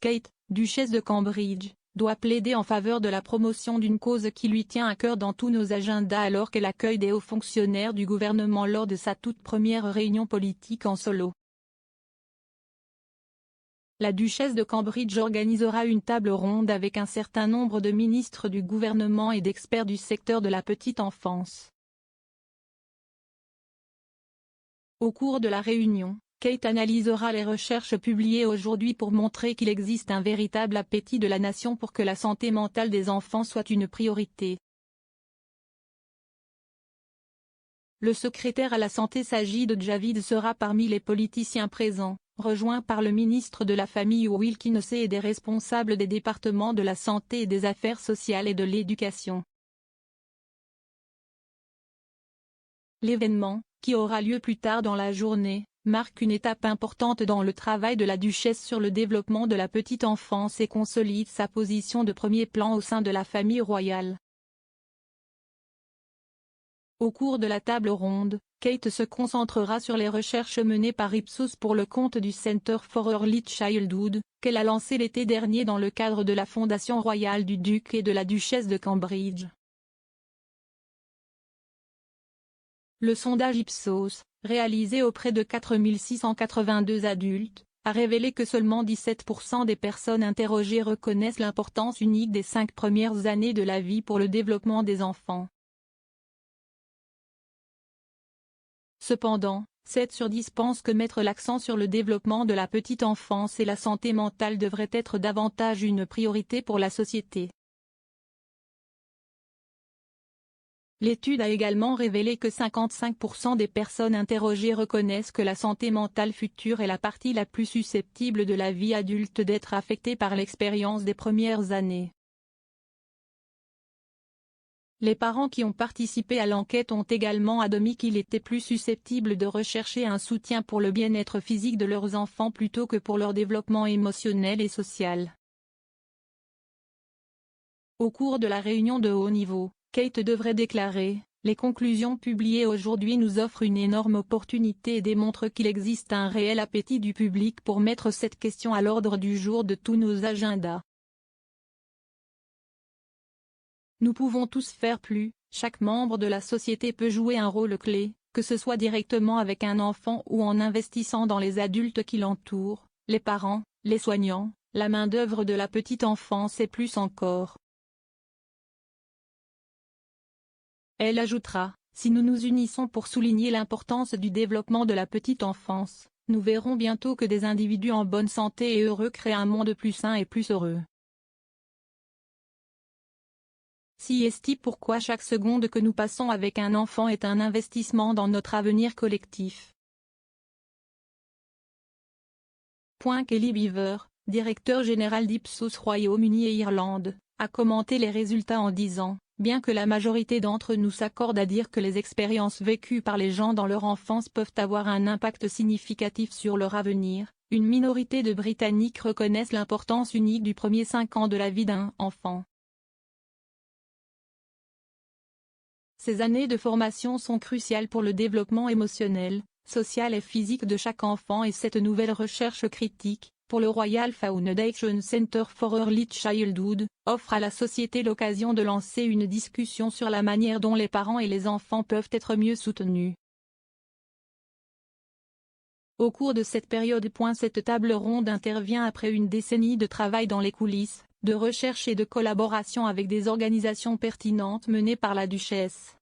Kate, duchesse de Cambridge, doit plaider en faveur de la promotion d'une cause qui lui tient à cœur dans tous nos agendas alors qu'elle accueille des hauts fonctionnaires du gouvernement lors de sa toute première réunion politique en solo. La duchesse de Cambridge organisera une table ronde avec un certain nombre de ministres du gouvernement et d'experts du secteur de la petite enfance. Au cours de la réunion, Kate analysera les recherches publiées aujourd'hui pour montrer qu'il existe un véritable appétit de la nation pour que la santé mentale des enfants soit une priorité. Le secrétaire à la santé Sajid Javid sera parmi les politiciens présents, rejoint par le ministre de la Famille Wilkins et des responsables des départements de la santé et des affaires sociales et de l'éducation. L'événement, qui aura lieu plus tard dans la journée, marque une étape importante dans le travail de la duchesse sur le développement de la petite enfance et consolide sa position de premier plan au sein de la famille royale. Au cours de la table ronde, Kate se concentrera sur les recherches menées par Ipsos pour le compte du Center for Early Childhood, qu'elle a lancé l'été dernier dans le cadre de la Fondation royale du duc et de la duchesse de Cambridge. Le sondage Ipsos, réalisé auprès de 4682 adultes, a révélé que seulement 17% des personnes interrogées reconnaissent l'importance unique des 5 premières années de la vie pour le développement des enfants. Cependant, 7 sur 10 pensent que mettre l'accent sur le développement de la petite enfance et la santé mentale devrait être davantage une priorité pour la société. L'étude a également révélé que 55% des personnes interrogées reconnaissent que la santé mentale future est la partie la plus susceptible de la vie adulte d'être affectée par l'expérience des premières années. Les parents qui ont participé à l'enquête ont également admis qu'ils étaient plus susceptibles de rechercher un soutien pour le bien-être physique de leurs enfants plutôt que pour leur développement émotionnel et social. Au cours de la réunion de haut niveau, Kate devrait déclarer « Les conclusions publiées aujourd'hui nous offrent une énorme opportunité et démontrent qu'il existe un réel appétit du public pour mettre cette question à l'ordre du jour de tous nos agendas. Nous pouvons tous faire plus, chaque membre de la société peut jouer un rôle clé, que ce soit directement avec un enfant ou en investissant dans les adultes qui l'entourent, les parents, les soignants, la main-d'œuvre de la petite enfance et plus encore. » Elle ajoutera, « Si nous nous unissons pour souligner l'importance du développement de la petite enfance, nous verrons bientôt que des individus en bonne santé et heureux créent un monde plus sain et plus heureux. » Si est pourquoi chaque seconde que nous passons avec un enfant est un investissement dans notre avenir collectif. Kelly Beaver, directeur général d'Ipsos Royaume-Uni et Irlande, a commenté les résultats en disant « Bien que la majorité d'entre nous s'accorde à dire que les expériences vécues par les gens dans leur enfance peuvent avoir un impact significatif sur leur avenir, une minorité de Britanniques reconnaissent l'importance unique du premier 5 ans de la vie d'un enfant. » Ces années de formation sont cruciales pour le développement émotionnel, social et physique de chaque enfant et cette nouvelle recherche critique, pour le Royal Foundation Center for Early Childhood, offre à la société l'occasion de lancer une discussion sur la manière dont les parents et les enfants peuvent être mieux soutenus. Au cours de cette période. Cette table ronde intervient après une décennie de travail dans les coulisses, de recherche et de collaboration avec des organisations pertinentes menées par la duchesse.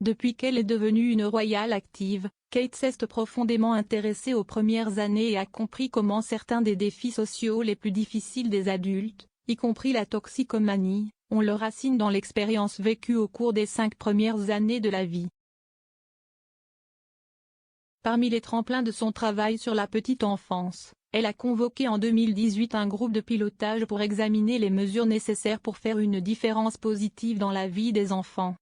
Depuis qu'elle est devenue une royale active, Kate s'est profondément intéressée aux premières années et a compris comment certains des défis sociaux les plus difficiles des adultes, y compris la toxicomanie, ont leurs racines dans l'expérience vécue au cours des 5 premières années de la vie. Parmi les tremplins de son travail sur la petite enfance, elle a convoqué en 2018 un groupe de pilotage pour examiner les mesures nécessaires pour faire une différence positive dans la vie des enfants.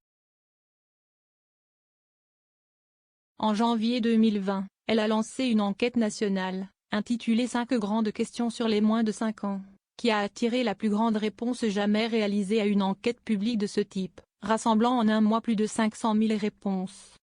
En janvier 2020, elle a lancé une enquête nationale, intitulée 5 grandes questions sur les moins de 5 ans, qui a attiré la plus grande réponse jamais réalisée à une enquête publique de ce type, rassemblant en un mois plus de 500 000 réponses.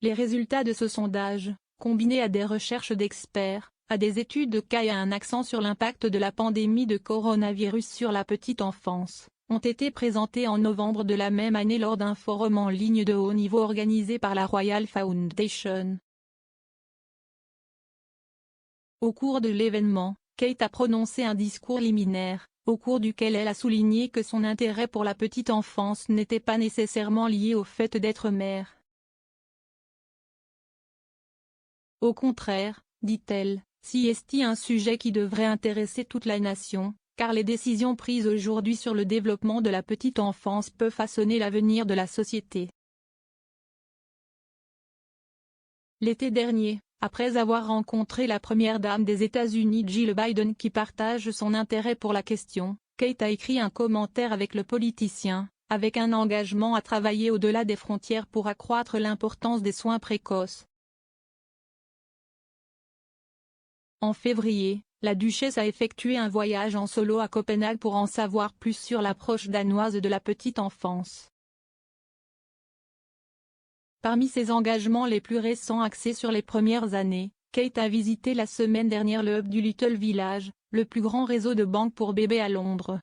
Les résultats de ce sondage, combinée à des recherches d'experts, à des études de cas et à un accent sur l'impact de la pandémie de coronavirus sur la petite enfance, ont été présentés en novembre de la même année lors d'un forum en ligne de haut niveau organisé par la Royal Foundation. Au cours de l'événement, Kate a prononcé un discours liminaire, au cours duquel elle a souligné que son intérêt pour la petite enfance n'était pas nécessairement lié au fait d'être mère. Au contraire, dit-elle, c'est un sujet qui devrait intéresser toute la nation, car les décisions prises aujourd'hui sur le développement de la petite enfance peuvent façonner l'avenir de la société. L'été dernier, après avoir rencontré la première dame des États-Unis Jill Biden qui partage son intérêt pour la question, Kate a écrit un commentaire avec le politicien, avec un engagement à travailler au-delà des frontières pour accroître l'importance des soins précoces. En février, la duchesse a effectué un voyage en solo à Copenhague pour en savoir plus sur l'approche danoise de la petite enfance. Parmi ses engagements les plus récents axés sur les premières années, Kate a visité la semaine dernière le hub du Little Village, le plus grand réseau de banques pour bébés à Londres.